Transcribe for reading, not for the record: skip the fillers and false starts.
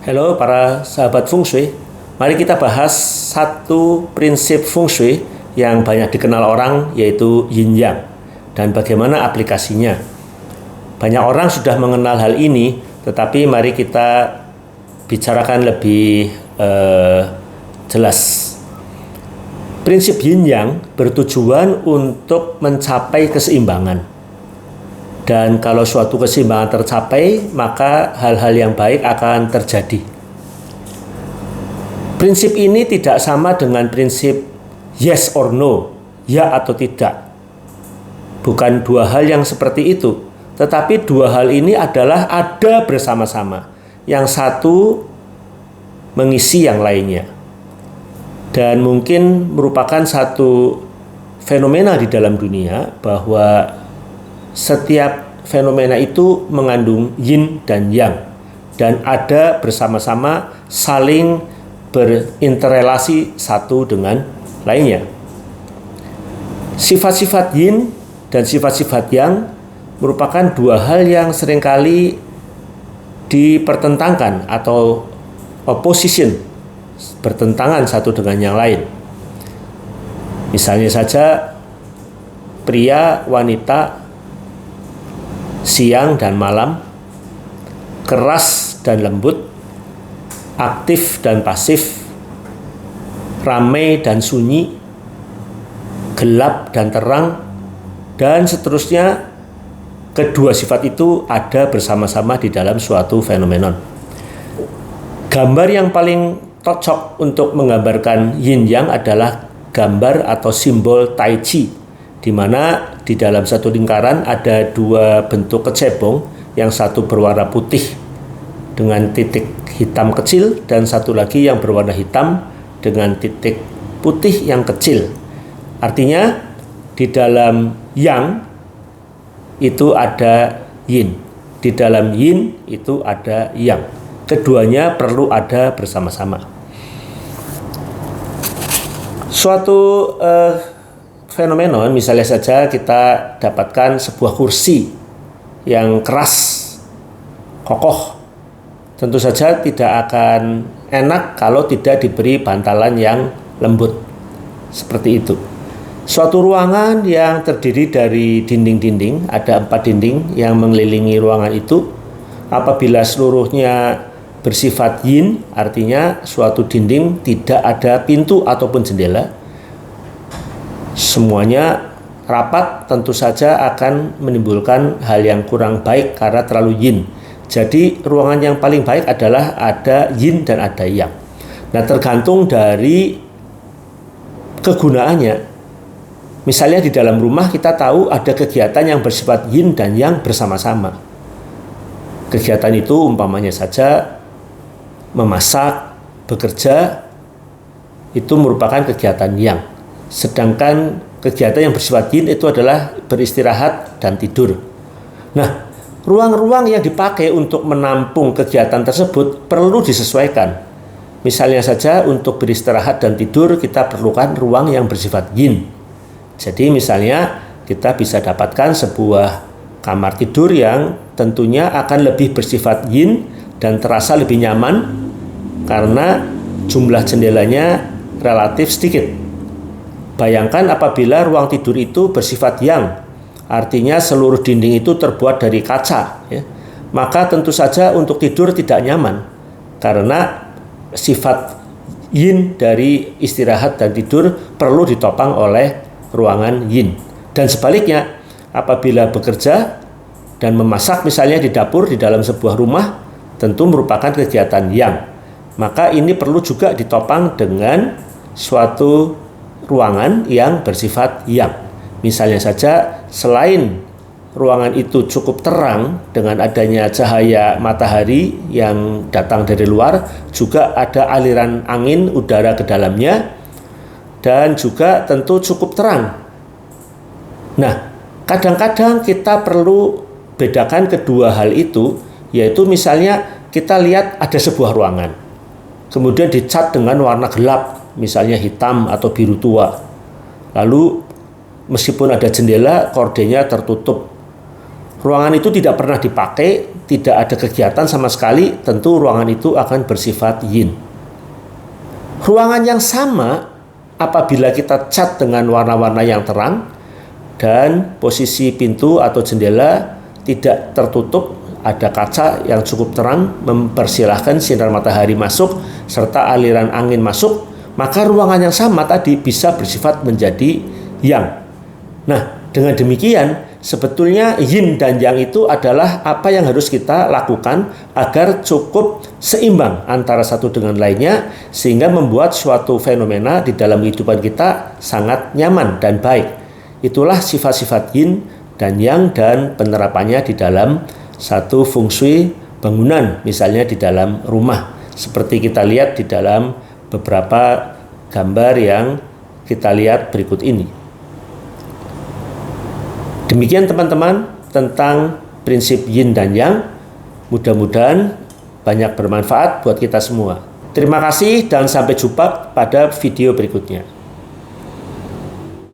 Halo para sahabat Feng Shui. Mari kita bahas satu prinsip Feng Shui yang banyak dikenal orang, yaitu Yin Yang, dan bagaimana aplikasinya. Banyak orang sudah mengenal hal ini, tetapi mari kita bicarakan lebih jelas. Prinsip Yin Yang bertujuan untuk mencapai keseimbangan. Dan kalau suatu keseimbangan tercapai, maka hal-hal yang baik akan terjadi. Prinsip ini tidak sama dengan prinsip yes or no, ya atau tidak. Bukan dua hal yang seperti itu, tetapi dua hal ini adalah ada bersama-sama. Yang satu mengisi yang lainnya. Dan mungkin merupakan satu fenomena di dalam dunia bahwa setiap fenomena itu mengandung yin dan yang, dan ada bersama-sama saling berinterelasi satu dengan lainnya. Sifat-sifat yin dan sifat-sifat yang merupakan dua hal yang seringkali dipertentangkan atau opposition, bertentangan satu dengan yang lain. Misalnya saja pria, wanita, siang dan malam, keras dan lembut, aktif dan pasif, ramai dan sunyi, gelap dan terang, dan seterusnya. Kedua sifat itu ada bersama-sama di dalam suatu fenomenon. Gambar yang paling cocok untuk menggambarkan yin yang adalah gambar atau simbol tai chi, di mana di dalam satu lingkaran ada dua bentuk kecebong, yang satu berwarna putih dengan titik hitam kecil dan satu lagi yang berwarna hitam dengan titik putih yang kecil. Artinya di dalam yang itu ada yin, di dalam yin itu ada yang. Keduanya perlu ada bersama-sama. Suatu fenomenon, misalnya saja kita dapatkan sebuah kursi yang keras, kokoh, tentu saja tidak akan enak kalau tidak diberi bantalan yang lembut, seperti itu. Suatu ruangan yang terdiri dari dinding-dinding, ada 4 dinding yang mengelilingi ruangan itu. Apabila seluruhnya bersifat yin, artinya suatu dinding tidak ada pintu ataupun jendela, semuanya rapat, tentu saja akan menimbulkan hal yang kurang baik karena terlalu yin. Jadi ruangan yang paling baik adalah ada yin dan ada yang. Nah, tergantung dari kegunaannya. Misalnya di dalam rumah kita tahu ada kegiatan yang bersifat yin dan yang bersama-sama. Kegiatan itu umpamanya saja memasak, bekerja, itu merupakan kegiatan yang. Sedangkan kegiatan yang bersifat yin itu adalah beristirahat dan tidur. Nah, ruang-ruang yang dipakai untuk menampung kegiatan tersebut perlu disesuaikan. Misalnya saja untuk beristirahat dan tidur kita perlukan ruang yang bersifat yin. Jadi misalnya kita bisa dapatkan sebuah kamar tidur yang tentunya akan lebih bersifat yin dan terasa lebih nyaman karena jumlah jendelanya relatif sedikit. Bayangkan apabila ruang tidur itu bersifat yang, artinya seluruh dinding itu terbuat dari kaca, ya, maka tentu saja untuk tidur tidak nyaman karena sifat yin dari istirahat dan tidur perlu ditopang oleh ruangan yin. Dan sebaliknya, apabila bekerja dan memasak misalnya di dapur di dalam sebuah rumah, tentu merupakan kegiatan yang, maka ini perlu juga ditopang dengan suatu ruangan yang bersifat yang. Misalnya saja selain ruangan itu cukup terang dengan adanya cahaya matahari yang datang dari luar, juga ada aliran angin udara ke dalamnya dan juga tentu cukup terang. Nah, kadang-kadang kita perlu bedakan kedua hal itu, yaitu misalnya kita lihat ada sebuah ruangan, kemudian dicat dengan warna gelap, misalnya hitam atau biru tua. Lalu meskipun ada jendela, kordenya tertutup. ruangan itu tidak pernah dipakai, tidak ada kegiatan sama sekali, tentu ruangan itu akan bersifat yin. Ruangan yang sama apabila kita cat dengan warna-warna yang terang dan posisi pintu atau jendela tidak tertutup, ada kaca yang cukup terang mempersilahkan sinar matahari masuk serta aliran angin masuk, maka ruangan yang sama tadi bisa bersifat menjadi yang. Nah, dengan demikian sebetulnya yin dan yang itu adalah apa yang harus kita lakukan agar cukup seimbang antara satu dengan lainnya, sehingga membuat suatu fenomena di dalam kehidupan kita sangat nyaman dan baik. Itulah sifat-sifat yin dan yang dan penerapannya di dalam satu feng shui bangunan, misalnya di dalam rumah. Seperti kita lihat di dalam beberapa gambar yang kita lihat berikut ini. Demikian teman-teman tentang prinsip yin dan yang. Mudah-mudahan banyak bermanfaat buat kita semua. Terima kasih dan sampai jumpa pada video berikutnya.